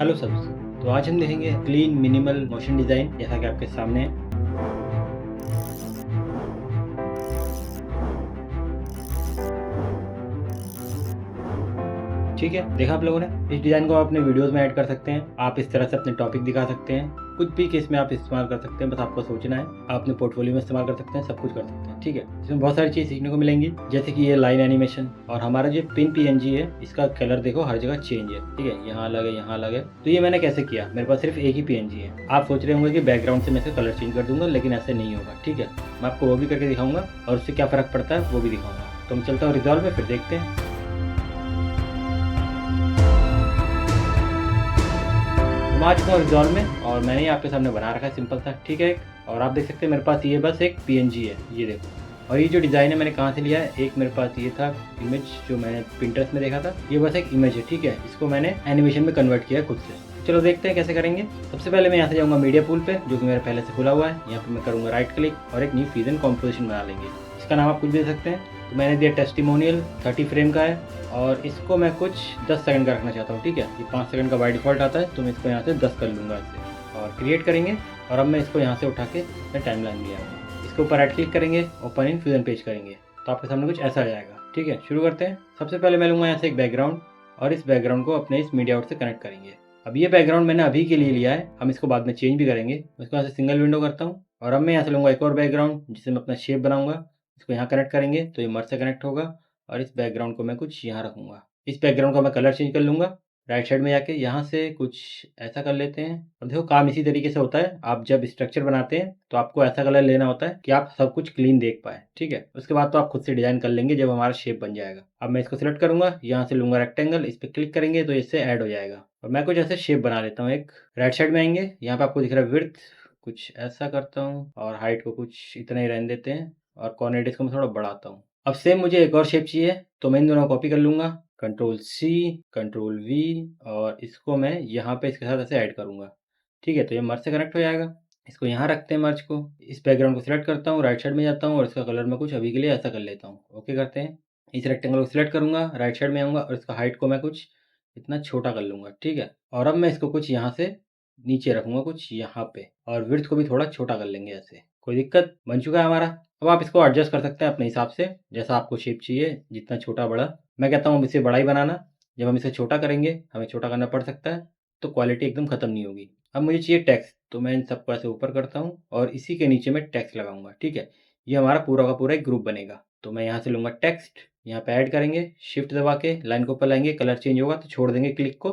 Hello सबस। तो आज हम देखेंगे क्लीन मिनिमल मोशन डिज़ाइन, जैसा कि आपके सामने है। ठीक है, देखा आप लोगों ने। इस डिज़ाइन को आप अपने वीडियोस में ऐड कर सकते हैं। आप इस तरह से अपने टॉपिक दिखा सकते हैं। कुछ भी केस में आप इस्तेमाल कर सकते हैं, बस आपको सोचना है। आप अपने पोर्टफोलियो में इस्तेमाल कर सकते हैं, सब कुछ कर सकते हैं। ठीक है, इसमें बहुत सारी चीज़ सीखने को मिलेंगी, जैसे कि ये लाइन एनिमेशन और हमारा जो पिन पीएनजी है, इसका कलर देखो हर जगह चेंज है। ठीक है, यहाँ अलग है, यहाँ अलग है। तो ये मैंने कैसे किया, मेरे पास सिर्फ एक ही पीएनजी है। आप सोच रहे होंगे कि बैकग्राउंड से मैं इसका कलर चेंज कर दूंगा, लेकिन ऐसे नहीं होगा। ठीक है, मैं आपको वो भी करके दिखाऊंगा और उससे क्या फ़र्क पड़ता है वो भी दिखाऊंगा। तो मैं चलता हूँ रिजॉल्व में, फिर देखते हैं। मैं आ चुका हूँ रिजॉल्व में और मैंने ये आपके सामने बना रखा है सिंपल सा। ठीक है, और आप देख सकते हैं मेरे पास ये बस एक पीएनजी है, ये देखो। और ये जो डिज़ाइन है मैंने कहाँ से लिया है, एक मेरे पास ये था इमेज जो मैंने पिंटरेस्ट में देखा था। ये बस एक इमेज है। ठीक है, इसको मैंने एनिमेशन में कन्वर्ट किया खुद से। चलो देखते हैं कैसे करेंगे। सबसे पहले मैं यहाँ से जाऊँगा मीडिया पूल पे, जो कि मेरे पहले से खुला हुआ है। यहाँ पे मैं करूँगा राइट क्लिक और एक न्यू फ्यूजन कॉम्पोजिशन बना लेंगे। इसका नाम आप कुछ भी दे सकते हैं। तो मैंने दिया टेस्टिमोनियल, 30 फ्रेम का है और इसको मैं कुछ 10 सेकंड का रखना चाहता हूँ। ठीक है, ये 5 सेकंड का बाय डिफ़ॉल्ट आता है, तो मैं इसको यहाँ से 10 कर लूँगा इससे और क्रिएट करेंगे। और अब मैं इसको यहाँ से उठा के मैं टाइमलाइन में ले आऊँगा। इसके ऊपर राइट क्लिक करेंगे, ओपन इन फ्यूजन पेज करेंगे, तो आपके सामने कुछ ऐसा आ जाएगा। ठीक है, शुरू करते हैं। सबसे पहले मैं लूँगा यहाँ से एक बैकग्राउंड और इस बैकग्राउंड को अपने इस मीडिया आउट से कनेक्ट करेंगे। अब ये बैकग्राउंड मैंने अभी के लिए लिया है, हम इसको बाद में चेंज भी करेंगे। इसको यहाँ से सिंगल विंडो करता हूँ और अब मैं यहाँ से लूँगा एक और बैकग्राउंड, जिसे मैं अपना शेप बनाऊँगा। इसको यहाँ कनेक्ट करेंगे तो ये मर्ज से कनेक्ट होगा और इस बैकग्राउंड को मैं कुछ यहाँ रखूँगा। इस बैकग्राउंड का मैं कलर चेंज कर लूँगा। राइट साइड में जाके यहाँ से कुछ ऐसा कर लेते हैं। अब देखो काम इसी तरीके से होता है। आप जब स्ट्रक्चर बनाते हैं तो आपको ऐसा कलर लेना होता है कि आप सब कुछ क्लीन देख पाएँ। ठीक है, उसके बाद तो आप खुद से डिज़ाइन कर लेंगे जब हमारा शेप बन जाएगा। अब मैं इसको सिलेक्ट करूँगा, यहाँ से लूँगा रेक्टेंगल, इस पर क्लिक करेंगे तो इससे ऐड हो जाएगा। और मैं कुछ ऐसे शेप बना लेता हूँ एक। राइट साइड में आएंगे, यहाँ पे आपको दिख रहा है विड्थ, कुछ ऐसा करता हूँ और हाइट को कुछ इतना ही रहने देते हैं और कॉर्नर रेडियस को मैं थोड़ा बढ़ाता हूँ। अब सेम मुझे एक और शेप चाहिए, तो मैं इन दोनों को कॉपी कर लूँगा, कंट्रोल सी, कंट्रोल वी, और इसको मैं यहाँ पे इसके साथ ऐसे ऐड करूँगा। ठीक है, तो ये मर्ज से कनेक्ट हो जाएगा। इसको यहाँ रखते हैं मर्ज को। इस बैकग्राउंड को सिलेक्ट करता हूँ, राइट साइड में जाता हूँ और इसका कलर मैं कुछ अभी के लिए ऐसा कर लेता हूँ। ओके करते हैं। इस रेक्टेंगल को सिलेक्ट करूँगा, राइट साइड में आऊँगा और इसका हाइट को मैं कुछ इतना छोटा कर लूँगा। ठीक है, और अब मैं इसको कुछ यहाँ से नीचे रखूँगा, कुछ यहाँ पे, और विड्थ को भी थोड़ा छोटा कर लेंगे ऐसे। कोई दिक्कत, बन चुका है हमारा। अब आप इसको एडजस्ट कर सकते हैं अपने हिसाब से, जैसा आपको शेप चाहिए, जितना छोटा बड़ा। मैं कहता हूँ इसे बड़ा ही बनाना। जब हम इसे छोटा करेंगे, हमें छोटा करना पड़ सकता है, तो क्वालिटी एकदम ख़त्म नहीं होगी। अब मुझे चाहिए टेक्स्ट, तो मैं इन सबको ऐसे ऊपर करता हूँ और इसी के नीचे मैं टेक्स्ट लगाऊंगा। ठीक है, ये हमारा पूरा का पूरा एक ग्रुप बनेगा। तो मैं यहाँ से लूँगा टेक्स्ट, यहाँ पे ऐड करेंगे, शिफ्ट दबा के लाइन को ऊपर लाएंगे, कलर चेंज होगा तो छोड़ देंगे क्लिक को,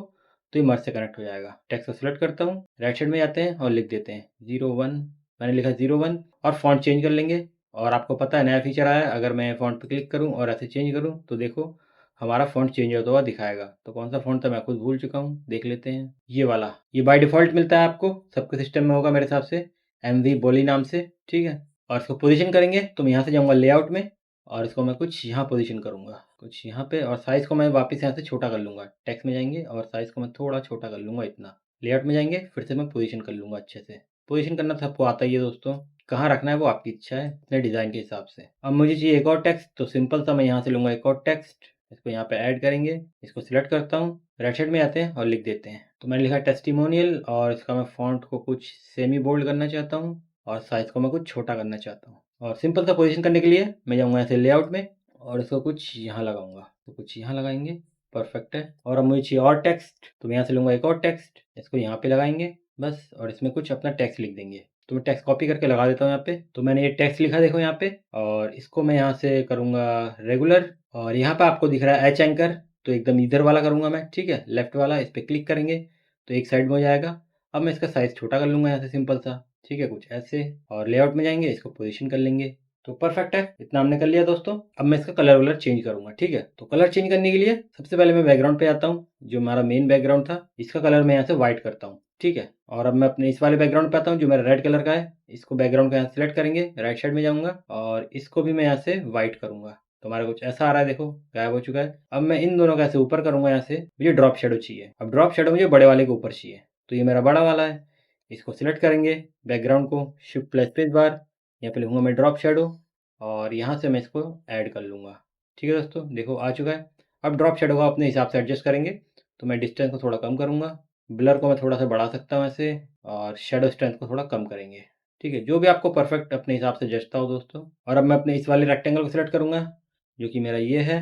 तो ये मर्ज से कनेक्ट हो जाएगा। टेक्स्ट को सिलेक्ट करता हूँ, राइट साइड में जाते हैं और लिख देते हैं 01। मैंने लिखा 01 और फॉन्ट चेंज कर लेंगे। और आपको पता है नया फीचर आया है, अगर मैं फ़ॉन्ट पे क्लिक करूँ और ऐसे चेंज करूँ तो देखो हमारा फ़ॉन्ट चेंज होता हुआ दिखाएगा। तो कौन सा फ़ॉन्ट था मैं खुद भूल चुका हूँ, देख लेते हैं। ये वाला, ये बाय डिफ़ॉल्ट मिलता है आपको, सबके सिस्टम में होगा मेरे हिसाब से, एमवी बोली नाम से। ठीक है, और इसको पोजीशन करेंगे तो मैं यहाँ से जाऊँगा लेआउट में और इसको मैं कुछ यहाँ पोजीशन करूँगा, कुछ यहाँ पे, और साइज़ को मैं वापस यहाँ से छोटा कर लूँगा। टेक्स्ट में जाएंगे और साइज़ को मैं थोड़ा छोटा कर लूँगा इतना। लेआउट में जाएंगे, फिर से मैं पोजीशन कर लूँगा अच्छे से। पोजीशन करना तो सबको आता ही है दोस्तों, कहाँ रखना है वो आपकी इच्छा है, अपने डिज़ाइन के हिसाब से। अब मुझे चाहिए एक और टेक्स्ट, तो सिंपल सा मैं यहाँ से लूँगा एक और टेक्स्ट, इसको यहाँ पे ऐड करेंगे, इसको सिलेक्ट करता हूँ, राइट साइड में आते हैं और लिख देते हैं। तो मैंने लिखा टेस्टिमोनियल और इसका मैं फ़ॉन्ट को कुछ सेमी बोल्ड करना चाहता हूँ और साइज़ को मैं कुछ छोटा करना चाहता हूँ। और सिंपल सा पोजीशन करने के लिए मैं जाऊँगा ऐसे लेआउट में और इसको कुछ यहाँ लगाऊँगा, तो कुछ यहाँ लगाएंगे, परफेक्ट है। और अब मुझे चाहिए और टेक्स्ट, तो मैं यहाँ से लूँगा एक और टेक्स्ट, इसको यहाँ पे लगाएंगे बस, और इसमें कुछ अपना टेक्स्ट लिख देंगे। तो मैं टेक्स्ट कॉपी करके लगा देता हूँ यहाँ पे। तो मैंने ये टेक्स्ट लिखा देखो यहाँ पे, और इसको मैं यहाँ से करूँगा रेगुलर, और यहाँ पे आपको दिख रहा है एच एंकर, तो एकदम इधर वाला करूँगा मैं। ठीक है, लेफ्ट वाला, इस पर क्लिक करेंगे तो एक साइड में हो जाएगा। अब मैं इसका साइज़ छोटा कर लूँगा यहाँ से सिंपल सा। ठीक है, कुछ ऐसे, और लेआउट में जाएंगे, इसको पोजीशन कर लेंगे, तो परफेक्ट है। इतना हमने कर लिया दोस्तों। अब मैं इसका कलर वलर चेंज करूँगा। ठीक है, तो कलर चेंज करने के लिए सबसे पहले मैं बैकग्राउंड पे आता हूँ, जो हमारा मेन बैकग्राउंड था, इसका कलर मैं यहाँ से व्हाइट करता हूँ। ठीक है, और अब मैं अपने इस वाले बैकग्राउंड पे आता हूँ जो मेरा रेड कलर का है। इसको बैकग्राउंड का यहाँ सिलेक्ट करेंगे, राइट साइड में जाऊँगा और इसको भी मैं यहाँ से व्हाइट करूँगा। तो हमारा कुछ ऐसा आ रहा है, देखो गायब हो चुका है। अब मैं इन दोनों का ऐसे ऊपर करूँगा, यहाँ से मुझे ड्रॉप शेडो चाहिए। अब ड्रॉप शेडो मुझे बड़े वाले के ऊपर चाहिए, तो ये मेरा बड़ा वाला है। इसको सिलेक्ट करेंगे, बैकग्राउंड को शिफ्ट प्लस स्पेस बार, यहाँ पे लूँगा मैं ड्रॉप शेडो और यहाँ से मैं इसको ऐड कर लूँगा। ठीक है दोस्तों, देखो आ चुका है। अब ड्रॉप शेडो को अपने हिसाब से एडजस्ट करेंगे, तो मैं डिस्टेंस को थोड़ा कम करूँगा ब्लर को मैं थोड़ा सा बढ़ा सकता हूँ ऐसे, और शेडो स्ट्रेंथ को थोड़ा कम करेंगे। ठीक है, जो भी आपको परफेक्ट अपने हिसाब से जचता हो दोस्तों। और अब मैं अपने इस वाले रेक्टेंगल को सिलेक्ट करूँगा, जो कि मेरा ये है।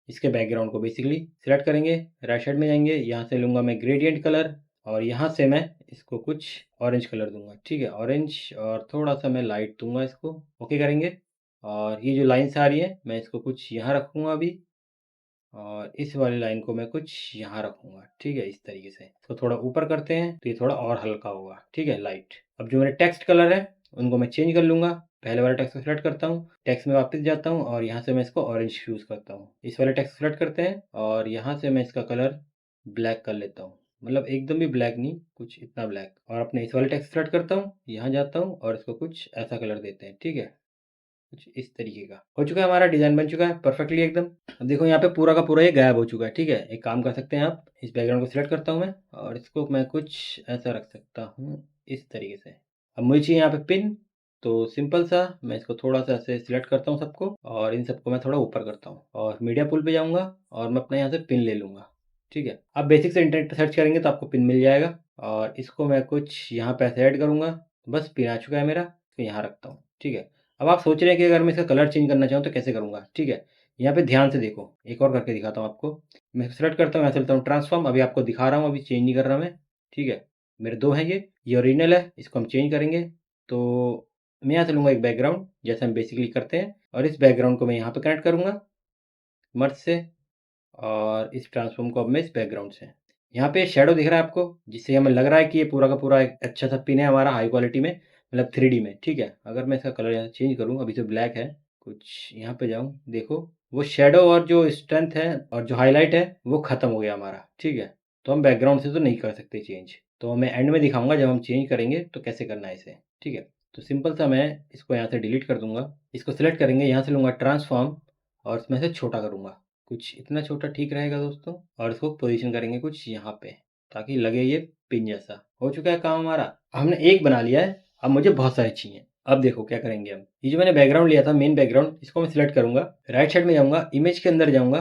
इसके बैकग्राउंड को बेसिकली सिलेक्ट करेंगे, राइट साइड में जाएंगे, यहाँ से लूँगा मैं ग्रेडियंट कलर, और यहाँ से मैं इसको कुछ ऑरेंज कलर दूंगा। ठीक है, ऑरेंज, और थोड़ा सा मैं लाइट दूंगा इसको। ओके करेंगे, और ये जो लाइन्स आ रही है मैं इसको कुछ यहाँ रखूँगा अभी, और इस वाली लाइन को मैं कुछ यहाँ रखूँगा। ठीक है, इस तरीके से इसको थोड़ा ऊपर करते हैं तो ये थोड़ा और हल्का होगा। ठीक है, लाइट। अब जो मेरे टेक्स्ट कलर है उनको मैं चेंज कर लूँगा। पहले वाले टेक्स्ट को सिलेक्ट करता हूँ, टेक्स्ट में वापस जाता हूँ, और यहाँ से मैं इसको ऑरेंज चूज़ करता हूँ। इस वाले टेक्स्ट सेलेक्ट करते हैं, और यहाँ से मैं इसका कलर ब्लैक कर लेता हूँ। मतलब एकदम भी ब्लैक नहीं, कुछ इतना ब्लैक। और अपने इस वाले टेक्स्ट सेलेक्ट करता हूँ, यहाँ जाता हूँ, और इसको कुछ ऐसा कलर देते हैं। ठीक है, कुछ इस तरीके का हो चुका है, हमारा डिज़ाइन बन चुका है परफेक्टली एकदम। अब देखो यहाँ पे पूरा का पूरा ये गायब हो चुका है। ठीक है, एक काम कर सकते हैं आप, इस बैकग्राउंड को सिलेक्ट करता हूँ मैं, और इसको मैं कुछ ऐसा रख सकता हूँ इस तरीके से। अब मुझे चाहिए यहाँ पे पिन, तो सिंपल सा मैं इसको थोड़ा सा ऐसे सिलेक्ट करता हूँ सबको, और इन सबको मैं थोड़ा ऊपर करता हूँ, और मीडिया पुल पे जाऊँगा, और मैं अपने यहाँ से पिन ले लूँगा। ठीक है, आप बेसिक से इंटरनेट पर सर्च करेंगे तो आपको पिन मिल जाएगा, और इसको मैं कुछ यहाँ पे ऐसे ऐड करूँगा। बस पिन आ चुका है मेरा, तो यहाँ रखता हूँ। ठीक है, अब आप सोच रहे हैं कि अगर मैं इसका कलर चेंज करना चाहूँ तो कैसे करूँगा। ठीक है, यहाँ पे ध्यान से देखो, एक और करके दिखाता हूँ आपको। मैं सेलेक्ट करता हूँ, यहाँ चलता हूँ ट्रांसफॉर्म, अभी आपको दिखा रहा हूँ, अभी चेंज नहीं कर रहा मैं। ठीक है, मेरे दो हैं, ये ओरिजिनल है, इसको हम चेंज करेंगे। तो मैं यहाँ से लूँगा एक बैकग्राउंड, जैसे हम बेसिकली करते हैं, और इस बैकग्राउंड को मैं यहाँ पे कनेक्ट करूँगा मर्ज से, और इस ट्रांसफॉर्म को अब मैं इस बैकग्राउंड से, यहाँ पे शेडो दिख रहा है आपको, जिससे हमें लग रहा है कि ये पूरा का पूरा एक अच्छा सा पिन है हमारा हाई क्वालिटी में, मतलब 3D में। ठीक है, अगर मैं इसका कलर यहाँ चेंज करूँ, अभी तो ब्लैक है, कुछ यहाँ पे जाऊँ, देखो वो शेडो और जो स्ट्रेंथ है और जो हाईलाइट है वो ख़त्म हो गया हमारा। ठीक है, तो हम बैकग्राउंड से तो नहीं कर सकते चेंज, तो मैं एंड में दिखाऊंगा जब हम चेंज करेंगे तो कैसे करना है इसे। ठीक है, तो सिंपल सा मैं इसको यहाँ से डिलीट कर दूंगा, इसको सिलेक्ट करेंगे, यहाँ से लूँगा ट्रांसफॉर्म, और इसमें से छोटा करूँगा, कुछ इतना छोटा ठीक रहेगा दोस्तों, और इसको पोजीशन करेंगे कुछ यहाँ पे, ताकि लगे ये पिन जैसा। हो चुका है काम हमारा, हमने एक बना लिया है, अब मुझे बहुत सारे चाहिए। अब देखो क्या करेंगे हम, ये जो मैंने बैकग्राउंड लिया था मेन बैकग्राउंड, इसको मैं सिलेक्ट करूंगा, राइट साइड में जाऊंगा, इमेज के अंदर जाऊंगा।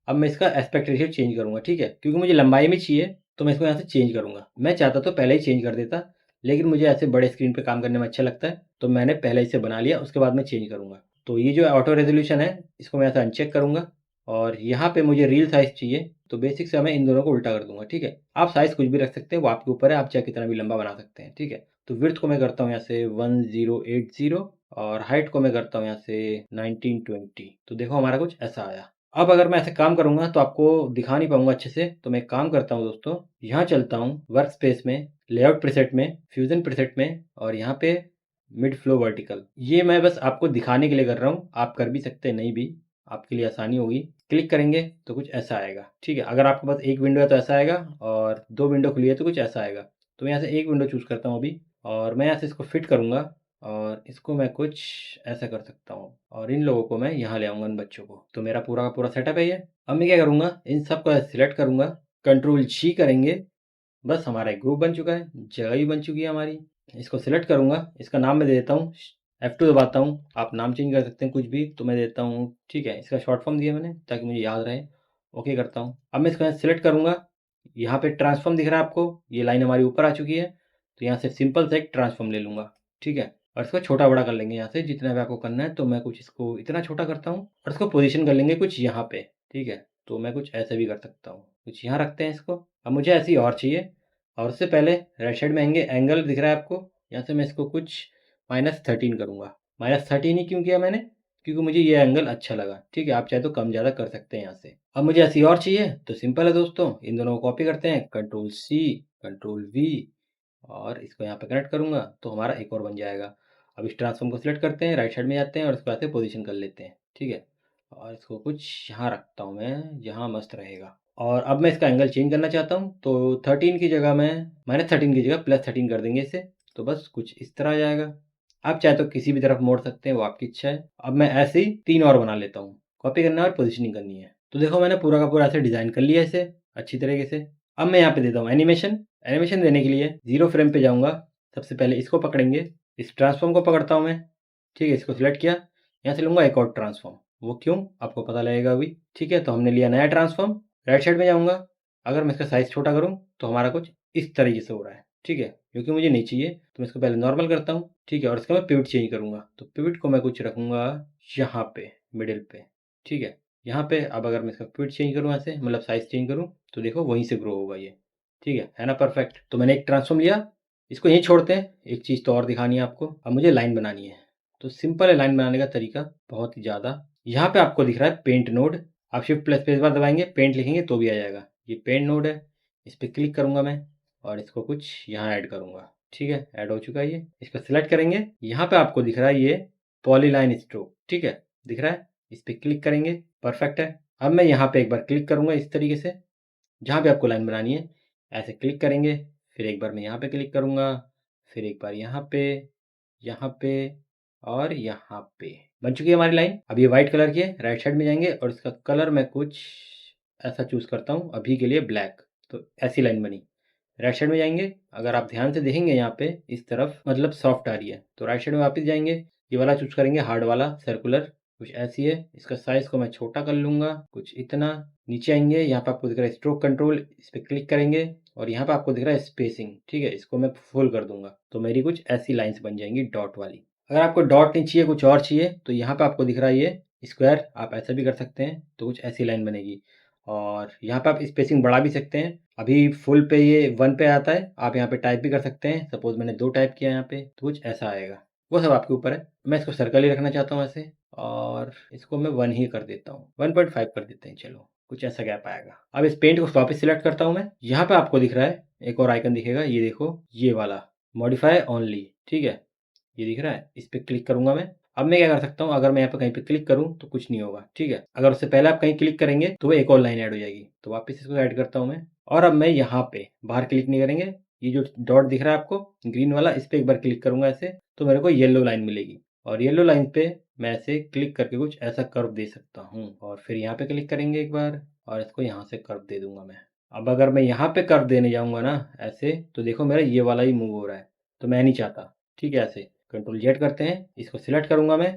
अब मैं इसका एस्पेक्ट रेशियो चेंज करूंगा। ठीक है, क्योंकि मुझे लंबाई में चाहिए तो मैं इसको यहाँ से चेंज करूंगा। मैं चाहता तो पहले ही चेंज कर देता, लेकिन मुझे ऐसे बड़े स्क्रीन पे काम करने में अच्छा लगता है, तो मैंने पहले इसे बना लिया, उसके बाद मैं चेंज करूंगा। तो ये जो ऑटो रेजोल्यूशन है इसको मैं ऐसा अनचेक करूंगा, और यहाँ पे मुझे रील साइज़ चाहिए, तो बेसिक से मैं इन दोनों को उल्टा कर दूंगा। ठीक है, आप साइज़ कुछ भी रख सकते हैं, वो आपके ऊपर है, आप चाहे कितना भी लंबा बना सकते हैं। ठीक है, तो विड्थ को मैं करता हूँ यहाँ से 1080, और हाइट को मैं करता हूँ यहाँ से 1920। तो देखो हमारा कुछ ऐसा आया। अब अगर मैं ऐसे काम करूंगा तो आपको दिखा नहीं पाऊंगा अच्छे से, तो मैं एक काम करता हूँ दोस्तों, यहाँ चलता हूँ वर्क स्पेस में, लेआउट प्रीसेट में, फ्यूजन प्रीसेट में, और यहाँ पे मिड फ्लो वर्टिकल, ये मैं बस आपको दिखाने के लिए कर रहा हूँ, आप कर भी सकते हैं नहीं भी, आपके लिए आसानी होगी। क्लिक करेंगे तो कुछ ऐसा आएगा। ठीक है, अगर आपके पास एक विंडो है तो ऐसा आएगा, और दो विंडो खुली है तो कुछ ऐसा आएगा। तो मैं यहाँ से एक विंडो चूज़ करता हूँ अभी, और मैं यहाँ से इसको फिट करूँगा, और इसको मैं कुछ ऐसा कर सकता हूँ, और इन लोगों को मैं यहाँ ले आऊँगा, इन बच्चों को। तो मेरा पूरा का पूरा सेटअप है ये। अब मैं क्या करूँगा, इन सब को सिलेक्ट करूँगा, कंट्रोल जी करेंगे, बस हमारा एक ग्रुप बन चुका है, जगह भी बन चुकी है हमारी। इसको सिलेक्ट करूँगा, इसका नाम मैं दे देता हूँ, F2 दबाता हूँ, आप नाम चेंज कर सकते हैं कुछ भी, तो मैं देता हूँ, ठीक है, इसका शॉर्ट फॉर्म दिया मैंने ताकि मुझे याद रहे। ओके करता हूँ। अब मैं इसको यहाँ सिलेक्ट करूँगा, यहाँ पे ट्रांसफॉर्म दिख रहा है आपको, ये लाइन हमारी ऊपर आ चुकी है, तो यहाँ से सिंपल से एक ट्रांसफॉर्म ले लूँगा। ठीक है, और इसको छोटा बड़ा कर लेंगे यहाँ से जितना भी आपको करना है, तो मैं कुछ इसको इतना छोटा करता हूँ, और इसको पोजीशन कर लेंगे कुछ यहाँ पे। ठीक है, तो मैं कुछ ऐसे भी कर सकता हूँ, कुछ यहाँ रखते हैं इसको। अब मुझे ऐसी और चाहिए, और उससे पहले राइट साइड में आएंगे, एंगल दिख रहा है आपको, यहाँ से मैं इसको कुछ -13 करूँगा। -13 ही क्यों किया मैंने, क्योंकि मुझे ये एंगल अच्छा लगा। ठीक है, आप चाहे तो कम ज़्यादा कर सकते हैं यहाँ से। अब मुझे ऐसी और चाहिए, तो सिंपल है दोस्तों, इन दोनों को कॉपी करते हैं, कंट्रोल सी, कंट्रोल वी, और इसको यहाँ पे कनेक्ट करूँगा तो हमारा एक और बन जाएगा। अब इस ट्रांसफॉर्म को सिलेक्ट करते हैं, राइट साइड में जाते हैं, और इसको ऐसे पोजीशन कर लेते हैं। ठीक है, और इसको कुछ यहाँ रखता हूँ मैं, यहाँ मस्त रहेगा। और अब मैं इसका एंगल चेंज करना चाहता हूँ, तो 13 की जगह मैं -13 की जगह +13 कर देंगे इसे, तो बस कुछ इस तरह आ जाएगा। आप चाहे तो किसी भी तरफ मोड़ सकते हैं, वो आपकी इच्छा है। अब मैं ऐसे ही 3 और बना लेता हूँ, कॉपी करना है और पोजीशनिंग करनी है। तो देखो मैंने पूरा का पूरा ऐसे डिज़ाइन कर लिया इसे अच्छी तरीके से। अब मैं यहाँ पे देता हूँ एनिमेशन। एनिमेशन देने के लिए 0 फ्रेम पे जाऊँगा, सबसे पहले इसको पकड़ेंगे, इस ट्रांसफॉर्म को पकड़ता हूँ मैं। ठीक है, इसको सिलेक्ट किया, यहाँ से लूँगा एक और ट्रांसफॉर्म, वो क्यों आपको पता लगेगा अभी। ठीक है, तो हमने लिया नया ट्रांसफॉर्म, राइट साइड में जाऊँगा, अगर मैं इसका साइज़ छोटा करूँ तो हमारा कुछ इस तरीके से हो रहा है, ठीक है, क्योंकि मुझे नहीं चाहिए। तो मैं इसको पहले नॉर्मल करता हूँ, ठीक है, और इसका मैं पिवट चेंज करूँगा। तो पिवट को मैं कुछ रखूँगा यहाँ पे मिडिल पे, ठीक है, यहाँ पे। अब अगर मैं इसका पिवट चेंज करूँ ऐसे, मतलब साइज़ चेंज करूँ, तो देखो वहीं से ग्रो होगा ये, ठीक है ना, परफेक्ट। तो मैंने एक ट्रांसफॉर्म लिया, इसको यहीं छोड़ते हैं। एक चीज़ तो और दिखानी है आपको, अब मुझे लाइन बनानी है। तो सिंपल है लाइन बनाने का तरीका, बहुत ही ज़्यादा। यहाँ पे आपको दिख रहा है पेंट नोड, आप शिफ्ट प्लस स्पेस बार दबाएंगे, पेंट लिखेंगे तो भी आ जाएगा। ये पेंट नोड है, इस पर क्लिक करूँगा मैं और इसको कुछ यहाँ ऐड करूँगा, ठीक है, ऐड हो चुका है ये। इसको सिलेक्ट करेंगे, यहाँ पे आपको दिख रहा है ये पॉलीलाइन स्ट्रोक, ठीक है, दिख रहा है, इस पर क्लिक करेंगे, परफेक्ट है। अब मैं यहाँ पे एक बार क्लिक करूँगा इस तरीके से, जहाँ पे आपको लाइन बनानी है ऐसे क्लिक करेंगे, फिर एक बार मैं यहाँ पे क्लिक करूँगा, फिर एक बार यहाँ पे और यहाँ पे। बन चुकी है हमारी लाइन। अब ये वाइट कलर की है, राइट साइड में जाएंगे और इसका कलर मैं कुछ ऐसा चूज़ करता हूँ अभी के लिए, ब्लैक। तो ऐसी लाइन बनी। राइट साइड में जाएंगे, अगर आप ध्यान से देखेंगे यहाँ पे इस तरफ मतलब सॉफ्ट आ रही है, तो राइट साइड में वापस जाएंगे, ये वाला चूज करेंगे, हार्ड वाला सर्कुलर, कुछ ऐसी है। इसका साइज को मैं छोटा कर लूँगा, कुछ इतना। नीचे आएंगे, यहाँ पे आपको दिख रहा है स्ट्रोक कंट्रोल, इस पर क्लिक करेंगे और यहाँ पे आपको दिख रहा है स्पेसिंग, ठीक है, इसको मैं फुल कर दूंगा। तो मेरी कुछ ऐसी लाइन्स बन जाएंगी डॉट वाली। अगर आपको डॉट नहीं चाहिए, कुछ और चाहिए, तो यहाँ पे आपको दिख रहा है ये स्क्वायर, आप ऐसा भी कर सकते हैं, तो कुछ ऐसी लाइन बनेगी। और यहाँ पे आप स्पेसिंग बढ़ा भी सकते हैं। अभी फुल पे ये 1 पे आता है, आप यहाँ पे टाइप भी कर सकते हैं। सपोज मैंने 2 टाइप किया यहाँ पे, तो कुछ ऐसा आएगा। वो सब आपके ऊपर है। मैं इसको सर्कल ही रखना चाहता हूँ ऐसे, और इसको मैं 1 ही कर देता हूँ, 1.5 कर देते हैं, चलो कुछ ऐसा गैप आएगा। अब इस पेंट को वापस सिलेक्ट करता हूँ मैं। यहाँ पे आपको दिख रहा है एक और आइकन दिखेगा, ये देखो, ये वाला मॉडिफाई ओनली, ठीक है, ये दिख रहा है, इस पर क्लिक करूंगा मैं। अब मैं क्या कर सकता हूँ, अगर मैं यहाँ पे कहीं पे क्लिक करूँ तो कुछ नहीं होगा, ठीक है। अगर उससे पहले आप कहीं क्लिक करेंगे तो वो एक और लाइन ऐड हो जाएगी। तो वापस इसको ऐड करता हूँ मैं, और अब मैं यहाँ पे बाहर क्लिक नहीं करेंगे, ये जो डॉट दिख रहा है आपको ग्रीन वाला, इस पर एक बार क्लिक करूंगा ऐसे, तो मेरे को येलो लाइन मिलेगी। और येलो लाइन पे मैं ऐसे क्लिक करके कुछ ऐसा कर्व दे सकता हूँ, और फिर यहाँ पे क्लिक करेंगे एक बार, और इसको यहाँ से कर्व दे दूंगा मैं। अब अगर मैं यहाँ पे कर्व देने जाऊंगा ना ऐसे, तो देखो मेरा ये वाला ही मूव हो रहा है, तो मैं नहीं चाहता, ठीक है। ऐसे कंट्रोल जेड करते हैं, इसको सिलेक्ट करूंगा मैं,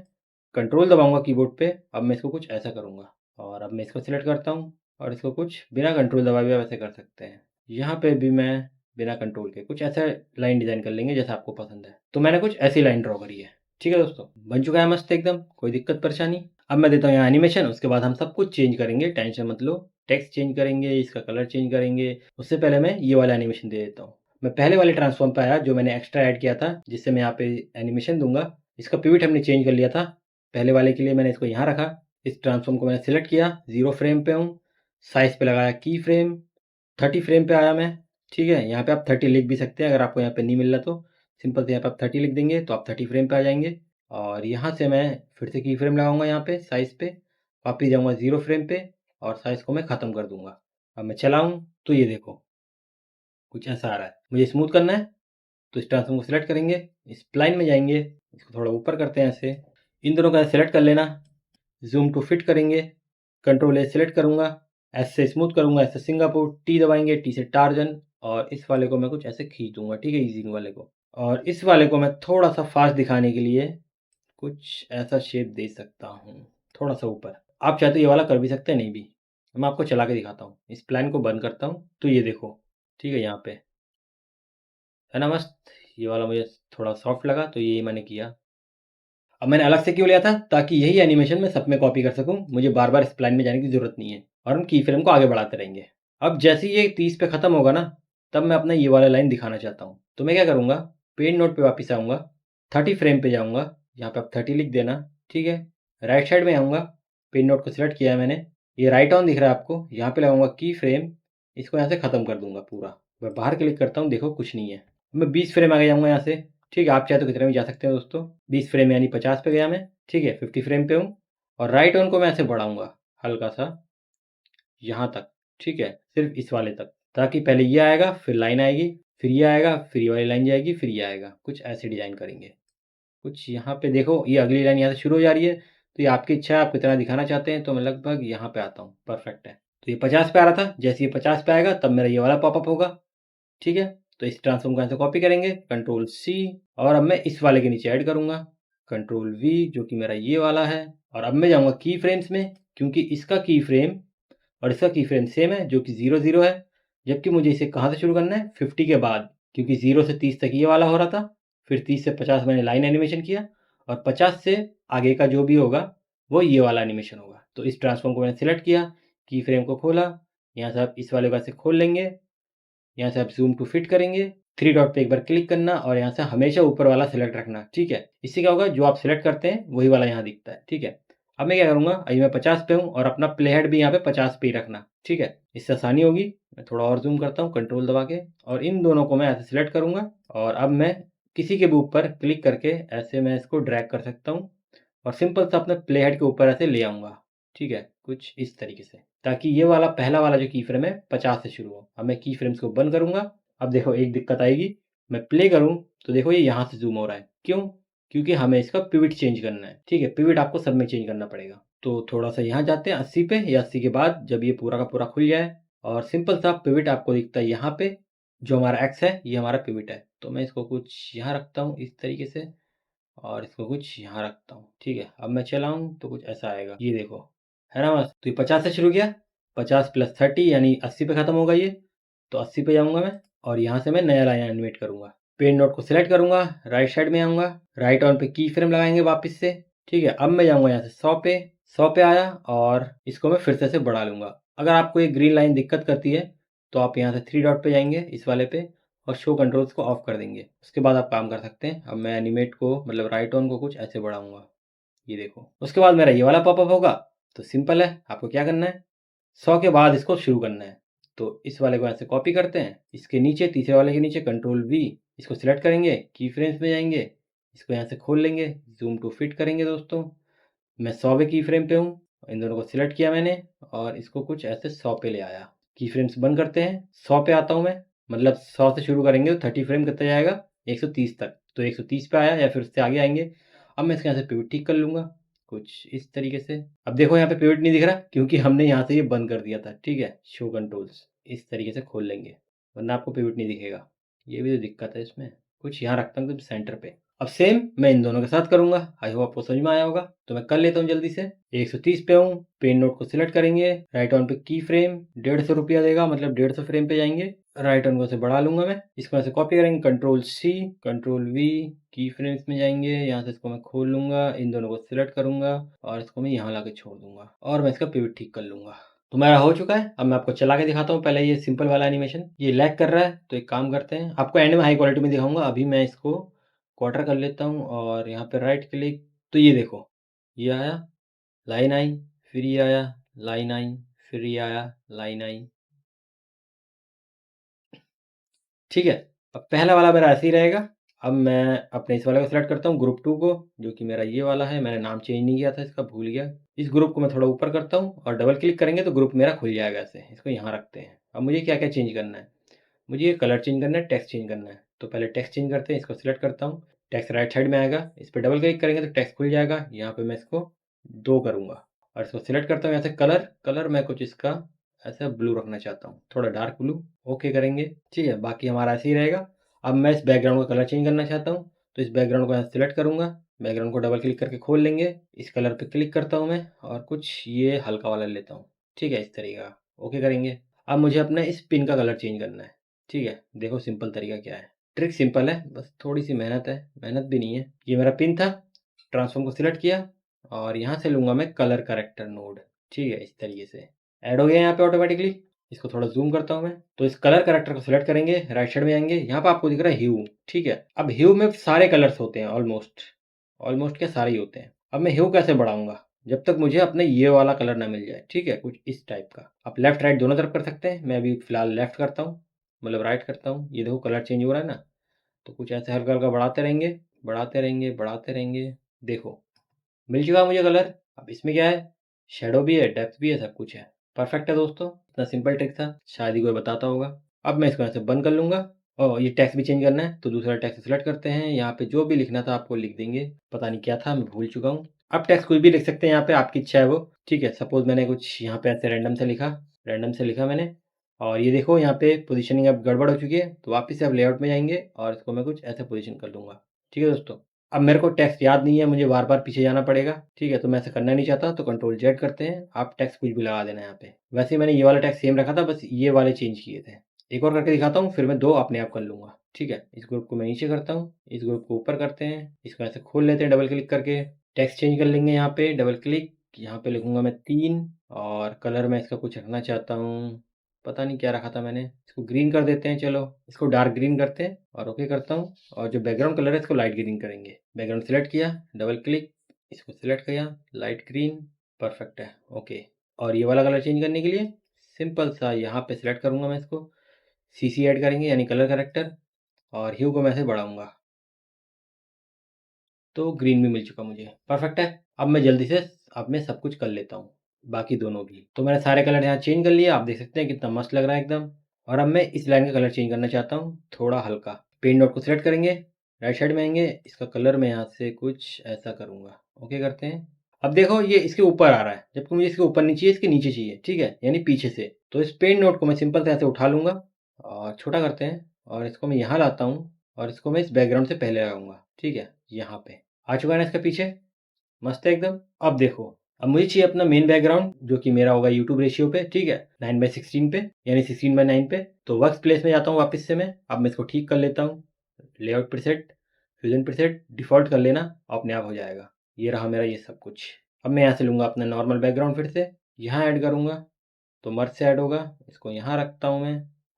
कंट्रोल दबाऊंगा कीबोर्ड पे। अब मैं इसको कुछ ऐसा करूंगा, और अब मैं इसको सिलेक्ट करता हूँ और इसको कुछ बिना कंट्रोल दबाए भी वैसे कर सकते हैं। यहाँ पे भी मैं बिना कंट्रोल के कुछ ऐसा लाइन डिजाइन कर लेंगे जैसा आपको पसंद है। तो मैंने कुछ ऐसी लाइन ड्रॉ करी है, ठीक है दोस्तों, बन चुका है मस्त एकदम, कोई दिक्कत परेशानी। अब मैं देता हूँ यहाँ एनिमेशन, उसके बाद हम सब कुछ चेंज करेंगे, टेंशन मत लो। टेक्स्ट चेंज करेंगे, इसका कलर चेंज करेंगे। उससे पहले मैं ये वाला एनिमेशन दे देता हूँ। मैं पहले वाले ट्रांसफॉर्म पे आया जो मैंने एक्स्ट्रा ऐड किया था, जिससे मैं यहाँ पे एनिमेशन दूंगा। इसका पिवट हमने चेंज कर लिया था, पहले वाले के लिए मैंने इसको यहाँ रखा। इस ट्रांसफॉर्म को मैंने सिलेक्ट किया, 0 फ्रेम पे हूँ, साइज पे लगाया की फ्रेम, 30 फ्रेम पे आया मैं, ठीक है। यहाँ पे आप 30 लिख भी सकते हैं, अगर आपको यहाँ पे नहीं मिल रहा तो सिंपल से यहाँ पे आप 30 लिख देंगे, तो आप 30 फ्रेम पे आ जाएंगे। और यहाँ से मैं फिर से की फ्रेम लगाऊंगा यहाँ पे साइज पे, वापिस जाऊँगा 0 फ्रेम पे, और साइज को मैं ख़त्म कर दूंगा। अब मैं चलाऊँ तो ये देखो कुछ ऐसा आ रहा है। मुझे स्मूथ करना है, तो इस ट्रांसफॉर्म को सिलेक्ट करेंगे, इस प्लाइन में जाएंगे, इसको थोड़ा ऊपर करते हैं ऐसे, इन दोनों का सिलेक्ट कर लेना, जूम टू फिट करेंगे, कंट्रोल ए सिलेक्ट करूंगा, एस से स्मूथ करूंगा, एस से सिंगापुर, टी दबाएंगे, टी से टार्जन, और इस वाले को मैं कुछ ऐसे खींच दूंगा, ठीक है, इजिंग वाले को। और इस वाले को मैं थोड़ा सा फास्ट दिखाने के लिए कुछ ऐसा शेप दे सकता हूँ, थोड़ा सा ऊपर। आप चाहे तो ये वाला कर भी सकते हैं, नहीं भी। मैं आपको चला के दिखाता हूँ, इस प्लान को बंद करता हूँ, तो ये देखो, ठीक है, यहाँ पे है ना मस्त। ये वाला मुझे थोड़ा सॉफ्ट लगा, तो ये मैंने किया। अब मैंने अलग से क्यों लिया था, ताकि यही एनिमेशन मैं सब में कॉपी कर सकूं, मुझे बार बार स्प्लाइन में जाने की ज़रूरत नहीं है, और हम की फ्रेम को आगे बढ़ाते रहेंगे। अब जैसे ही ये 30 पे ख़त्म होगा ना, तब मैं अपना ये वाला लाइन दिखाना चाहता हूँ। तो मैं क्या करूँगा, पेन नोट पे वापस आऊँगा, 30 फ्रेम पे जाऊँगा, यहाँ पे आप 30 लिख देना, ठीक है। राइट साइड में आऊँगा, पेन नोट को सिलेक्ट किया है मैंने, ये राइट ऑन दिख रहा है आपको, यहाँ पे लगाऊंगा की फ्रेम, इसको यहाँ से ख़त्म कर दूंगा पूरा। मैं बाहर क्लिक करता हूँ, देखो कुछ नहीं है। मैं 20 फ्रेम आगे जाऊँगा यहाँ से, ठीक है, आप चाहे तो कितने भी जा सकते हैं दोस्तों। 20 फ्रेम यानी 50 पे गया मैं, ठीक है, 50 फ्रेम पे हूँ, और राइट ऑन को मैं ऐसे बढ़ाऊंगा हल्का सा यहाँ तक, ठीक है, सिर्फ इस वाले तक, ताकि पहले ये आएगा, फिर लाइन आएगी, फिर ये आएगा, फिर ये वाली लाइन जाएगी, फिर ये आएगा, कुछ ऐसे डिजाइन करेंगे। कुछ यहाँ पे देखो, ये अगली लाइन यहाँ से शुरू हो जा रही है, तो ये आपकी इच्छा है, आप कितना दिखाना चाहते हैं। तो मैं लगभग यहाँ पे आता हूँ, परफेक्ट है। तो ये 50 पे आ रहा था, जैसे ये 50 पे आएगा तब मेरा ये वाला पॉपअप होगा, ठीक है। तो इस ट्रांसफॉर्म को ऐसे कॉपी करेंगे, कंट्रोल सी, और अब मैं इस वाले के नीचे ऐड करूंगा, कंट्रोल वी, जो कि मेरा ये वाला है। और अब मैं जाऊंगा की फ्रेम्स में, क्योंकि इसका की फ्रेम और इसका की फ्रेम सेम है, जो कि 0 0 है। जबकि मुझे इसे कहाँ से शुरू करना है, 50 के बाद, क्योंकि 0 से 30 तक ये वाला हो रहा था, फिर 30 से 50 मैंने लाइन एनिमेशन किया, और 50 से आगे का जो भी होगा वो ये वाला एनिमेशन होगा। तो इस ट्रांसफॉर्म को मैंने सिलेक्ट किया, की फ्रेम को खोला, यहाँ से आप इस वाले को ऐसे खोल लेंगे, यहाँ से आप जूम टू फिट करेंगे, 3 डॉट पे एक बार क्लिक करना और यहाँ से हमेशा ऊपर वाला सेलेक्ट रखना, ठीक है। इससे क्या होगा, जो आप सेलेक्ट करते हैं वही वाला यहाँ दिखता है, ठीक है। अब मैं क्या करूँगा, अभी मैं 50 पे हूँ और अपना प्ले हेड भी यहाँ पे 50 पे ही रखना, ठीक है। इससे आसानी होगी। मैं थोड़ा और जूम करता हूँ कंट्रोल दबा के, और इन दोनों को मैं ऐसे सिलेक्ट करूँगा, और अब मैं किसी के भी ऊपर क्लिक करके ऐसे मैं इसको ड्रैग कर सकता हूँ और सिंपल सा अपने प्ले हेड के ऊपर ऐसे ले आऊँगा, ठीक है, कुछ इस तरीके से, ताकि ये वाला पहला वाला जो की फ्रेम है 50 से शुरू हो। अब मैं की फ्रेम्स को बंद करूँगा। अब देखो एक दिक्कत आएगी, मैं प्ले करूँ तो देखो ये यहाँ से जूम हो रहा है, क्यों? क्योंकि हमें इसका पिवट चेंज करना है, ठीक है। पिवट आपको सब में चेंज करना पड़ेगा। तो थोड़ा सा यहाँ जाते हैं 80 पे, या 80 के बाद जब ये पूरा का पूरा खुल जाए, और सिंपल सा पिवट आपको दिखता है यहाँ पे, जो हमारा एक्स है ये हमारा पिवट है। तो मैं इसको कुछ यहाँ रखता हूँ इस तरीके से, और इसको कुछ यहाँ रखता हूँ, ठीक है। अब मैं चलाऊँ तो कुछ ऐसा आएगा, ये देखो, है ना मस्त। तो ये 50 से शुरू किया, 50 + 30 यानी 80 पे ख़त्म होगा ये। तो 80 पे जाऊँगा मैं, और यहाँ से मैं नया लाइन एनिमेट करूँगा। पेन नोट को सिलेक्ट करूँगा, राइट साइड में आऊँगा, राइट ऑन पे की फ्रेम लगाएंगे वापस से, ठीक है। अब मैं जाऊँगा यहाँ से 100 पे, 100 पे आया, और इसको मैं फिर से बढ़ा लूँगा। अगर आपको ये ग्रीन लाइन दिक्कत करती है तो आप यहाँ से 3 डॉट पे जाएंगे इस वाले पे, और शो कंट्रोल्स को ऑफ कर देंगे। उसके बाद आप काम कर सकते हैं। अब मैं एनिमेट को मतलब राइट ऑन को कुछ ऐसे बढ़ाऊँगा, ये देखो। उसके बाद मेरा ये वाला पॉपअप होगा। तो सिंपल है, आपको क्या करना है, 100 के बाद इसको शुरू करना है। तो इस वाले को ऐसे कॉपी करते हैं, इसके नीचे तीसरे वाले के नीचे कंट्रोल वी, इसको सिलेक्ट करेंगे, की फ्रेम्स में जाएंगे, इसको यहाँ से खोल लेंगे, जूम टू फिट करेंगे दोस्तों। मैं 100वें की फ्रेम पे हूँ, इन दोनों को सिलेक्ट किया मैंने, और इसको कुछ ऐसे 100 पे ले आया। की फ्रेम्स बंद करते हैं, 100 पे आता हूँ मैं, मतलब 100 से शुरू करेंगे तो 30 फ्रेम कितना जाएगा, 130 तक। तो 130 पे आया, या फिर उससे आगे आएंगे। अब मैं इसके यहाँ से पिवट ठीक कर लूँगा कुछ इस तरीके से। अब देखो यहाँ पे पिवट नहीं दिख रहा, क्योंकि हमने यहाँ से ये बंद कर दिया था, ठीक है। शो कंट्रोल्स इस तरीके से खोल लेंगे, वरना आपको पिवट नहीं दिखेगा। ये भी तो दिक्कत है इसमें। कुछ यहाँ रखता हूँ सेंटर पे। अब सेम मैं इन दोनों के साथ करूँगा। आई होप आपको समझ में आया होगा। तो मैं कर लेता हूँ जल्दी से। 130 पे हूँ, पेन नोट को सिलेक्ट करेंगे, राइट ऑन पे की फ्रेम, 150 रुपया देगा, मतलब 150 फ्रेम पे जाएंगे। राइट ऑन को से बढ़ा लूँगा मैं, इसको ऐसे कॉपी करेंगे, कंट्रोल सी, कंट्रोल वी, की फ्रेम्स में जाएंगे, यहाँ से इसको मैं खोल लूँगा, इन दोनों को सिलेक्ट करूँगा, और इसको मैं यहाँ ला के छोड़ दूँगा, और मैं इसका पिवट ठीक कर लूँगा। तो मेरा हो चुका है। अब मैं आपको चला के दिखाता हूँ। पहले ये सिंपल वाला एनिमेशन, ये लैग कर रहा है, तो एक काम करते हैं, आपको एंड में हाई क्वालिटी में दिखाऊंगा। अभी मैं इसको क्वार्टर कर लेता हूँ, और यहाँ पे राइट क्लिक, तो ये देखो, ये आया, लाइन आई, फिर ये आया, लाइन आई, फिर ये आया, लाइन आई, ठीक है। अब पहला वाला मेरा ऐसे ही रहेगा। अब मैं अपने इस वाले को सिलेक्ट करता हूँ, ग्रुप 2 को, जो कि मेरा ये वाला है। मैंने नाम चेंज नहीं किया था इसका, भूल गया। इस ग्रुप को मैं थोड़ा ऊपर करता हूँ, और डबल क्लिक करेंगे तो ग्रुप मेरा खुल जाएगा ऐसे। इसको यहाँ रखते हैं। अब मुझे क्या क्या चेंज करना है, मुझे ये कलर चेंज करना है, टेक्स्ट चेंज करना है। तो पहले टेक्स्ट चेंज करते हैं, इसको सिलेक्ट करता हूँ, टेक्स्ट राइट साइड में आएगा, इस पर डबल क्लिक करेंगे तो टेक्स्ट खुल जाएगा। यहाँ पे मैं इसको 2 करूँगा, और इसको सिलेक्ट करता हूँ यहाँ से, कलर, कलर मैं कुछ इसका ऐसा ब्लू रखना चाहता हूँ, थोड़ा डार्क ब्लू। ओके करेंगे, ठीक है। बाकी हमारा ऐसे ही रहेगा। अब मैं इस बैकग्राउंड का कलर चेंज करना चाहता हूँ, तो इस बैकग्राउंड को यहाँ सिलेक्ट करूँगा, बैकग्राउंड को डबल क्लिक करके खोल लेंगे, इस कलर पे क्लिक करता हूँ मैं, और कुछ ये हल्का वाला लेता हूँ, ठीक है, इस तरीके का। ओके करेंगे। अब मुझे अपना इस पिन का कलर चेंज करना है, ठीक है। देखो सिंपल तरीका क्या है, ट्रिक सिंपल है, बस थोड़ी सी मेहनत है, मेहनत भी नहीं है। ये मेरा पिन था, ट्रांसफॉर्म को सिलेक्ट किया, और यहाँ से लूँगा मैं कलर करेक्टर नोड, ठीक है, इस तरीके से ऐड हो गया यहाँ पे ऑटोमेटिकली। इसको थोड़ा जूम करता हूँ मैं। तो इस कलर करेक्टर को सिलेक्ट करेंगे, राइट साइड में आएंगे, यहाँ पे आपको दिख रहा है ह्यू, ठीक है। अब ह्यू में सारे कलर्स होते हैं, ऑलमोस्ट, ऑलमोस्ट क्या, सारे ही होते हैं। अब मैं ह्यू कैसे बढ़ाऊंगा, जब तक मुझे अपने ये वाला कलर ना मिल जाए, ठीक है, कुछ इस टाइप का। आप लेफ्ट राइट दोनों तरफ कर सकते हैं, मैं अभी फिलहाल लेफ्ट करता हूँ, मतलब राइट करता हूँ। ये देखो कलर चेंज हो रहा है ना, तो कुछ ऐसे हल्का हल्का बढ़ाते रहेंगे, बढ़ाते रहेंगे, बढ़ाते रहेंगे। देखो मिल चुका मुझे कलर। अब इसमें क्या है, शेडो भी है, डेप्थ भी है, सब कुछ है। परफेक्ट है दोस्तों, इतना सिंपल ट्रिक था, शायद ही कोई बताता होगा। अब मैं इसको यहाँ से बंद कर लूँगा, और ये टेक्स्ट भी चेंज करना है, तो दूसरा टेक्स्ट सेलेक्ट करते हैं। यहाँ पे जो भी लिखना था आपको लिख देंगे, पता नहीं क्या था, मैं भूल चुका हूँ। अब टेक्स्ट कुछ भी लिख सकते हैं यहाँ पे, आपकी इच्छा है वो, ठीक है। सपोज मैंने कुछ यहाँ पे ऐसे रैंडम से लिखा मैंने, और ये देखो यहाँ पे पोजीशनिंग अब गड़बड़ हो चुकी है, तो वापस से अब लेआउट में जाएंगे, और इसको मैं कुछ ऐसे पोजीशन कर लूँगा, ठीक है दोस्तों। अब मेरे को टेक्स्ट याद नहीं है, मुझे बार-बार पीछे जाना पड़ेगा, ठीक है, तो मैं ऐसा करना नहीं चाहता, तो कंट्रोल जेड करते हैं, आप टेक्स्ट कुछ भी लगा देना यहाँ पे। वैसे मैंने ये वाला टेक्स्ट सेम रखा था, बस ये वाले चेंज किए थे, एक और करके दिखाता हूँ, फिर मैं 2 अपने आप कर लूँगा, ठीक है? इस ग्रुप को मैं नीचे करता हूँ, इस ग्रुप को ऊपर करते हैं, इसको ऐसे खोल लेते हैं डबल क्लिक करके, टेक्स्ट चेंज कर लेंगे यहाँ पे डबल क्लिक, यहाँ पे लिखूँगा मैं 3 और कलर मैं इसका कुछ रखना चाहता हूँ, पता नहीं क्या रखा था मैंने, इसको ग्रीन कर देते हैं चलो, इसको डार्क ग्रीन करते हैं और ओके करता हूँ और जो बैकग्राउंड कलर है इसको लाइट ग्रीन करेंगे। बैकग्राउंड सेलेक्ट किया, डबल क्लिक, इसको सेलेक्ट किया, लाइट ग्रीन, परफेक्ट है, ओके। और ये वाला कलर चेंज करने के लिए सिंपल सा यहाँ पे सेलेक्ट करूँगा मैं इसको, सीसी ऐड करेंगे यानी कलर करेक्टर और ह्यू को मैं ऐसे बढ़ाऊँगा। तो ग्रीन भी मिल चुका मुझे, परफेक्ट है। अब मैं जल्दी से अब मैं सब कुछ कर लेता हूँ, बाकी दोनों भी। तो मैंने सारे कलर यहाँ चेंज कर लिए, आप देख सकते हैं कितना मस्त लग रहा है एकदम। और अब मैं इस लाइन का कलर चेंज करना चाहता हूँ, थोड़ा हल्का। पेन डॉट को सेलेक्ट करेंगे, राइट साइड में आएंगे, इसका कलर मैं यहाँ से कुछ ऐसा करूँगा, ओके करते हैं। अब देखो ये इसके ऊपर आ रहा है, जबकि मुझे इसके ऊपर नहीं चाहिए, इसके नीचे चाहिए, ठीक है, यानी पीछे से। तो इस पेन नोट को मैं सिंपल से ऐसे उठा लूँगा और छोटा करते हैं और इसको मैं यहाँ लाता हूँ और इसको मैं इस बैकग्राउंड से पहले लगाऊंगा, ठीक है, यहाँ पे आ चुका है ना इसका पीछे, मस्त है एकदम। अब देखो, अब मुझे चाहिए अपना मेन बैकग्राउंड जो कि मेरा होगा यूट्यूब रेशियो पे, ठीक है, 9:16 पे यानी 16:9 पे। तो वर्क प्लेस में जाता हूँ वापस से मैं, अब मैं इसको ठीक कर लेता हूँ, layout preset, fusion preset default कर लेना, अपने आप हो जाएगा। ये रहा मेरा ये सब कुछ। अब मैं यहाँ से लूँगा अपना नॉर्मल बैकग्राउंड, फिर से यहाँ ऐड करूँगा तो मर्ज से ऐड होगा, इसको यहाँ रखता हूँ मैं।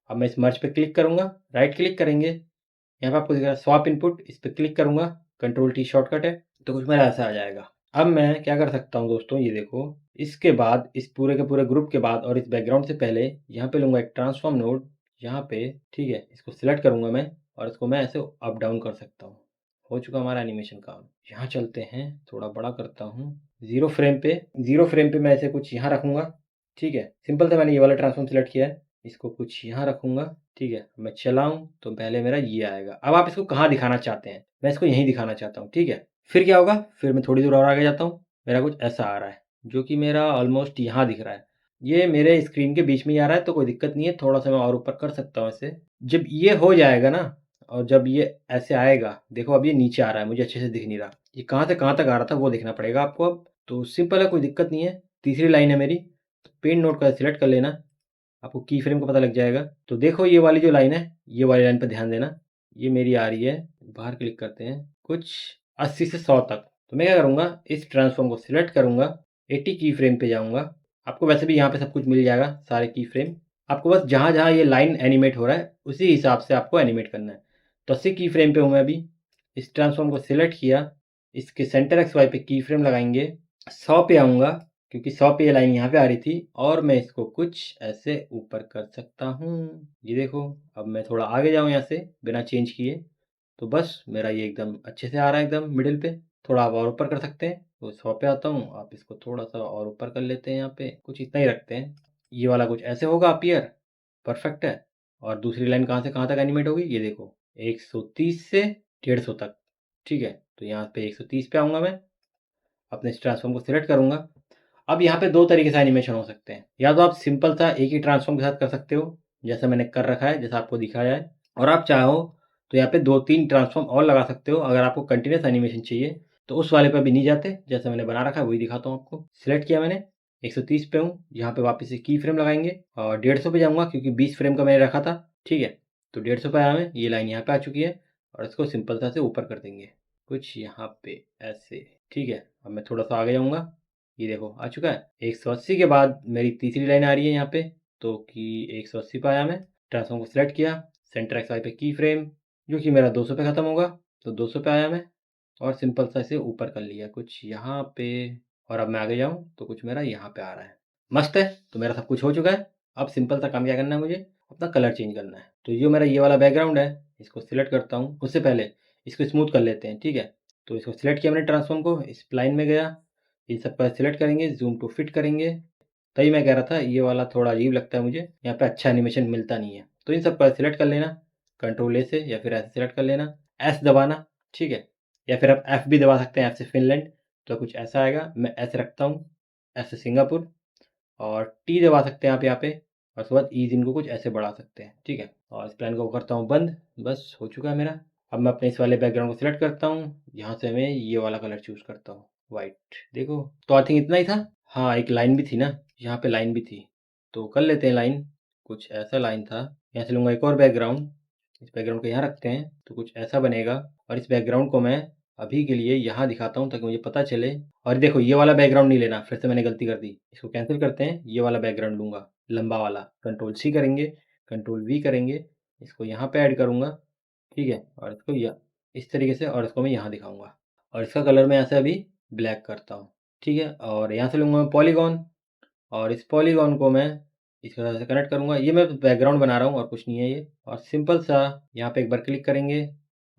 अब मैं इस मर्ज पे क्लिक करूँगा, राइट क्लिक करेंगे, यहाँ पे आपको दिख रहा है स्वैप इनपुट, इस पे क्लिक करूँगा, कंट्रोल टी शॉर्टकट है, तो कुछ मेरा ऐसा आ जाएगा। अब मैं क्या कर सकता हूँ दोस्तों, ये देखो, इसके बाद इस पूरे के पूरे ग्रुप के बाद और इस बैकग्राउंड से पहले यहाँ पे लूँगा एक ट्रांसफॉर्म नोड, यहाँ पे, ठीक है, इसको सिलेक्ट करूँगा मैं और इसको मैं ऐसे अप डाउन कर सकता हूँ। हो चुका हमारा एनिमेशन काम। यहाँ चलते हैं, थोड़ा बड़ा करता हूँ, 0 फ्रेम पे मैं ऐसे कुछ यहाँ रखूँगा, ठीक है, सिंपल सा मैंने ये वाला ट्रांसफॉर्म सेलेक्ट किया है, इसको कुछ यहाँ रखूँगा, ठीक है, मैं चलाऊँ तो पहले मेरा ये आएगा। अब आप इसको कहाँ दिखाना चाहते हैं? मैं इसको यहीं दिखाना चाहता हूँ, ठीक है। फिर क्या होगा? फिर मैं थोड़ी दूर और आगे जाता हूँ, मेरा कुछ ऐसा आ रहा है, जो कि मेरा ऑलमोस्ट यहाँ दिख रहा है। ये मेरे स्क्रीन के बीच में ही आ रहा है, तो कोई दिक्कत नहीं है, थोड़ा-सा मैं और ऊपर कर सकता हूँ इसे। जब ये हो जाएगा ना और जब ये ऐसे आएगा, देखो अब ये नीचे आ रहा है, मुझे अच्छे से दिख नहीं रहा। ये कहाँ से कहाँ तक आ रहा था वो देखना पड़ेगा आपको अब। तो सिंपल है, कोई दिक्कत नहीं है। तीसरी लाइन है मेरी, पेन नोट का सिलेक्ट कर लेना, आपको की फ्रेम का पता लग जाएगा। तो देखो ये वाली जो लाइन है, ये वाली लाइन पर ध्यान देना, ये मेरी आ रही है, बाहर क्लिक करते हैं, कुछ 80 से 100 तक। तो मैं क्या करूँगा, इस ट्रांसफॉर्म को सिलेक्ट करूँगा, 80 की फ्रेम पे जाऊँगा। आपको वैसे भी यहाँ पे सब कुछ मिल जाएगा, सारे की फ्रेम। आपको बस जहाँ जहाँ ये लाइन एनिमेट हो रहा है उसी हिसाब से आपको एनिमेट करना है। तो 80 की फ्रेम पे हूँ मैं अभी, इस ट्रांसफॉर्म को सिलेक्ट किया, इसके सेंटर एक्स वाई पे की फ्रेम लगाएंगे, 100 पे आऊँगा, क्योंकि 100 पे ये लाइन यहाँ पे आ रही थी और मैं इसको कुछ ऐसे ऊपर कर सकता हूँ। ये देखो, अब मैं थोड़ा आगे जाऊँ यहाँ से बिना चेंज किए, तो बस मेरा ये एकदम अच्छे से आ रहा है, एकदम मिडिल पे। थोड़ा आप और ऊपर कर सकते हैं, तो 100 पे आता हूँ, आप इसको थोड़ा सा और ऊपर कर लेते हैं, यहाँ पे कुछ इतना ही रखते हैं। ये वाला कुछ ऐसे होगा अपीयर, परफेक्ट है। और दूसरी लाइन कहाँ से कहाँ तक एनिमेट होगी, ये देखो, 130 से 150 तक, ठीक है। तो यहाँ पे 130 पे आऊँगा मैं, अपने इस ट्रांसफॉर्म को सिलेक्ट करूँगा। अब यहाँ पे 2 तरीके से एनिमेशन हो सकते हैं। या तो आप सिंपल सा एक ही ट्रांसफॉर्म के साथ कर सकते हो, जैसा मैंने कर रखा है, जैसा आपको दिखाया है। और आप चाहो तो यहाँ पे 2-3 ट्रांसफॉर्म और लगा सकते हो। अगर आपको कंटीन्यूअस एनिमेशन चाहिए, तो उस वाले पे भी नहीं जाते, जैसा मैंने बना रखा है वही दिखाता हूँ आपको। सिलेक्ट किया मैंने, 130 पे हूँ, यहाँ पे वापस से की फ्रेम लगाएँगे और 150 पे जाऊँगा, क्योंकि 20 फ्रेम का मैंने रखा था, ठीक है। तो 150 पे आया मैं, ये लाइन यहाँ पे आ चुकी है और इसको सिंपल सा से ऊपर कर देंगे, कुछ यहाँ पे ऐसे, ठीक है। अब मैं थोड़ा सा आगे जाऊँगा, ये देखो आ चुका है। 180 के बाद मेरी तीसरी लाइन आ रही है यहाँ पे, तो कि 180 पे आया मैं, ट्रांसफॉर्म को सिलेक्ट किया, सेंटर एक्स वाई पे की फ्रेम, जो कि मेरा 200 पे ख़त्म होगा, तो 200 पे आया मैं और सिंपल सा इसे ऊपर कर लिया कुछ यहाँ पे। और अब मैं आगे जाऊँ तो कुछ मेरा यहाँ पे आ रहा है, मस्त है। तो मेरा सब कुछ हो चुका है। अब सिंपल सा काम क्या करना है, मुझे अपना कलर चेंज करना है। तो जो मेरा ये वाला बैकग्राउंड है, इसको सिलेक्ट करता हूँ, उससे पहले इसको स्मूथ कर लेते हैं, ठीक है। तो इसको सिलेक्ट किया मैंने ट्रांसफॉर्म को, इस लाइन में गया, इन सब पर सिलेक्ट करेंगे, ज़ूम टू फिट करेंगे। तभी मैं कह रहा था ये वाला थोड़ा अजीब लगता है मुझे, यहाँ पे अच्छा एनिमेशन मिलता नहीं है। तो इन सब पर सिलेक्ट कर लेना, कंट्रोल ए से, या फिर ऐसे सिलेक्ट कर लेना, एस दबाना, ठीक है। या फिर आप एफ भी दबा सकते हैं, एफ से फिनलैंड, तो कुछ ऐसा आएगा। मैं ऐसे रखता हूँ, एफ से सिंगापुर, और टी दबा सकते हैं आप यहाँ पे, और उसके बाद ईज इनको कुछ ऐसे बढ़ा सकते हैं, ठीक है। और इस प्लान को करता हूँ बंद, बस हो चुका है मेरा। अब मैं अपने इस वाले बैकग्राउंड को सिलेक्ट करता हूँ, यहाँ से मैं ये वाला कलर चूज़ करता हूँ, वाइट। देखो, तो आई थिंक इतना ही था। हाँ, एक लाइन भी थी ना, यहाँ पे लाइन भी थी, तो कर लेते हैं लाइन, कुछ ऐसा लाइन था। यहाँ से लूँगा एक और बैकग्राउंड, इस बैकग्राउंड को यहाँ रखते हैं तो कुछ ऐसा बनेगा। और इस बैकग्राउंड को मैं अभी के लिए यहाँ दिखाता हूँ ताकि मुझे पता चले। और देखो ये वाला बैकग्राउंड नहीं लेना, फिर से मैंने गलती कर दी, इसको कैंसिल करते हैं, ये वाला बैकग्राउंड लूँगा लंबा वाला। कंट्रोल सी करेंगे, कंट्रोल वी करेंगे, इसको यहाँ पे ऐड करूँगा, ठीक है। और इसको इस तरीके से, और इसको मैं यहाँ दिखाऊँगा। और इसका कलर मैं यहाँ से अभी ब्लैक करता हूँ, ठीक है। और यहाँ से लूँगा मैं पॉलीगॉन, और इस पॉलीगॉन को मैं इसके साथ से कनेक्ट करूँगा। ये मैं बैकग्राउंड बना रहा हूँ और कुछ नहीं है ये। और सिंपल सा यहाँ पे एक बार क्लिक करेंगे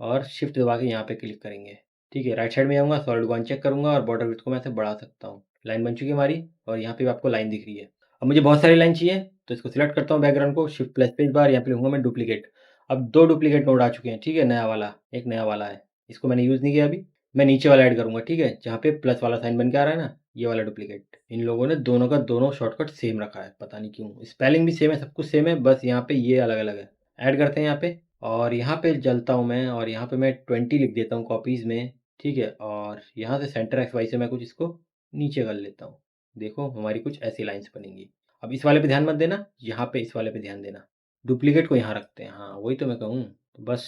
और शिफ्ट दबा के यहाँ पे क्लिक करेंगे, ठीक है। राइट साइड में जाऊँगा, सॉलिड को अनचेक करूँगा और बॉर्डर विड्थ को मैं ऐसे बढ़ा सकता हूँ। लाइन बन चुकी है हमारी, और यहाँ पे भी आपको लाइन दिख रही है। अब मुझे बहुत सारी लाइन चाहिए तो इसको सिलेक्ट करता हूँ बैकग्राउंड को, शिफ्ट प्लस स्पेस बार, यहाँ पे लिखूँगा मैं डुप्लीकेट। अब 2 डुप्लीकेट नोड आ चुके हैं, ठीक है। नया वाला, एक नया वाला है, इसको मैंने यूज़ नहीं किया अभी। मैं नीचे वाला ऐड करूँगा, ठीक है, जहाँ पे प्लस वाला साइन बन के आ रहा है ना, ये वाला डुप्लीकेट। इन लोगों ने दोनों का दोनों शॉर्टकट सेम रखा है, पता नहीं क्यों। स्पेलिंग भी सेम है, सब कुछ सेम है, बस यहाँ पे ये अलग-अलग है। ऐड करते हैं यहाँ पे, और यहाँ पे चलता हूँ मैं, और यहाँ पे मैं 20 लिख देता हूँ कॉपीज़ में, ठीक है। और यहाँ से सेंटर एक्स वाई से मैं कुछ इसको नीचे कर लेता हूँ। देखो हमारी कुछ ऐसी लाइन्स बनेंगी। अब इस वाले पे ध्यान मत देना, यहाँ पे इस वाले पे ध्यान देना। डुप्लीकेट को यहाँ रखते हैं, हाँ वही तो मैं कहूँ। तो बस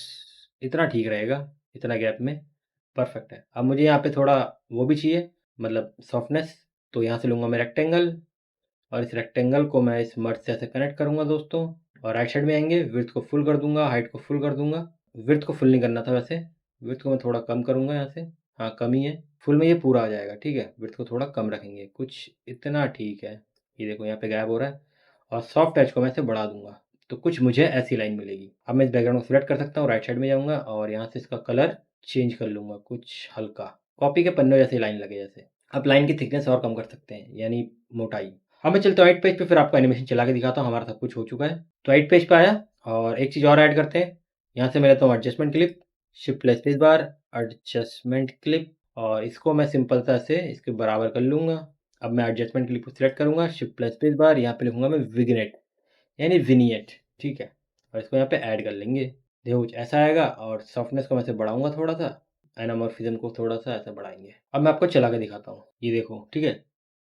इतना ठीक रहेगा, इतना गैप में परफेक्ट है। अब मुझे यहाँ पे थोड़ा वो भी चाहिए, मतलब सॉफ्टनेस। तो यहाँ से लूँगा मैं रेक्टेंगल, और इस रेक्टेंगल को मैं इस मर्ज से ऐसे कनेक्ट करूँगा दोस्तों। और राइट साइड में आएंगे, विड्थ को फुल कर दूंगा, हाइट को फुल कर दूंगा। विड्थ को फुल नहीं करना था वैसे, विड्थ को मैं थोड़ा कम करूँगा यहाँ से, हाँ कम ही है। फुल में ये पूरा आ जाएगा, ठीक है। विड्थ को थोड़ा कम रखेंगे, कुछ इतना ठीक है। ये देखो यहाँ पे गायब हो रहा है। और सॉफ्ट टच को मैं इसे बढ़ा दूंगा, तो कुछ मुझे ऐसी लाइन मिलेगी। अब मैं इस बैकग्राउंड को सिलेक्ट कर सकता हूँ, राइट साइड में जाऊँगा और यहाँ से इसका कलर चेंज कर लूँगा कुछ हल्का, कॉपी के पन्ने जैसी लाइन लगे जैसे। अब लाइन की थिकनेस और कम कर सकते हैं, यानी मोटाई। अब मैं चलता हूँ 8 पेज पे, फिर आपको एनिमेशन चला के दिखाता हूँ। हमारा सब कुछ हो चुका है, तो 8 पेज पे आया। और एक चीज़ और ऐड करते हैं, यहाँ से मैं लेता हूँ adjustment clip, shift plus space bar, adjustment clip, और इसको मैं सिंपल सा से इसके बराबर कर लूँगा। अब मैं एडजस्टमेंट क्लिप को सिलेक्ट करूँगा, शिफ्ट प्लस स्पेस बार, यहाँ पे लिखूँगा मैं विग्नेट यानी विनियट, ठीक है। और इसको यहाँ पे ऐड कर लेंगे, देखो कुछ ऐसा आएगा। और सॉफ्टनेस को मैं से बढ़ाऊँगा थोड़ा सा, एनामॉर्फिज्म को थोड़ा सा ऐसा बढ़ाएंगे। अब मैं आपको चला के दिखाता हूँ, ये देखो, ठीक है।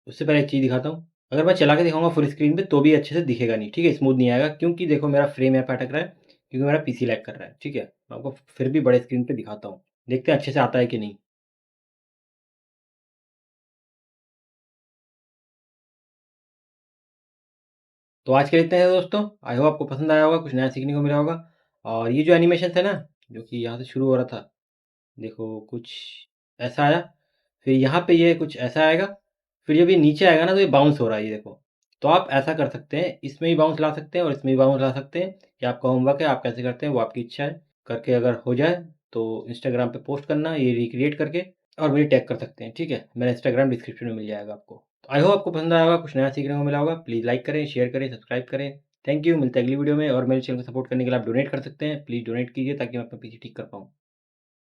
उससे पहले एक चीज़ दिखाता हूँ, अगर मैं चला के दिखाऊँगा फुल स्क्रीन पे तो भी अच्छे से दिखेगा नहीं, ठीक है, स्मूथ नहीं आएगा, क्योंकि देखो मेरा फ्रेम यहाँ पे अटक रहा है, क्योंकि मेरा पीसी लैग कर रहा है, ठीक है। मैं आपको फिर भी बड़े स्क्रीन पे दिखाता हूँ, देखते हैं अच्छे से आता है कि नहीं। तो आज के लिए इतना है दोस्तों, आई होप आपको पसंद आया होगा, कुछ नया सीखने को मिला होगा। और ये जो एनिमेशन है ना, जो कि यहाँ से शुरू हो रहा था, देखो कुछ ऐसा आया, फिर यहाँ पे ये कुछ ऐसा आएगा, फिर जब ये नीचे आएगा ना तो ये बाउंस हो रहा है, ये देखो। तो आप ऐसा कर सकते हैं, इसमें भी बाउंस ला सकते हैं और इसमें भी बाउंस ला सकते हैं, ये आपका होमवर्क है, आप कैसे करते हैं वो आपकी इच्छा है। करके अगर हो जाए तो इंस्टाग्राम पे पोस्ट करना ये रिक्रिएट करके, और मुझे टैग कर सकते हैं, ठीक है। मेरा इंस्टाग्राम डिस्क्रिप्शन में मिल जाएगा आपको। तो आई होप आपको पसंद आया होगा, कुछ नया सीखने को मिला होगा। प्लीज़ लाइक करें, शेयर करें, सब्सक्राइब करें। थैंक यू, मिलते हैं अगली वीडियो में। और मेरे चैनल को सपोर्ट करने के लिए आप डोनेट कर सकते हैं, प्लीज़ डोनेट कीजिए ताकि मैं अपना पीसी ठीक कर पाऊँ।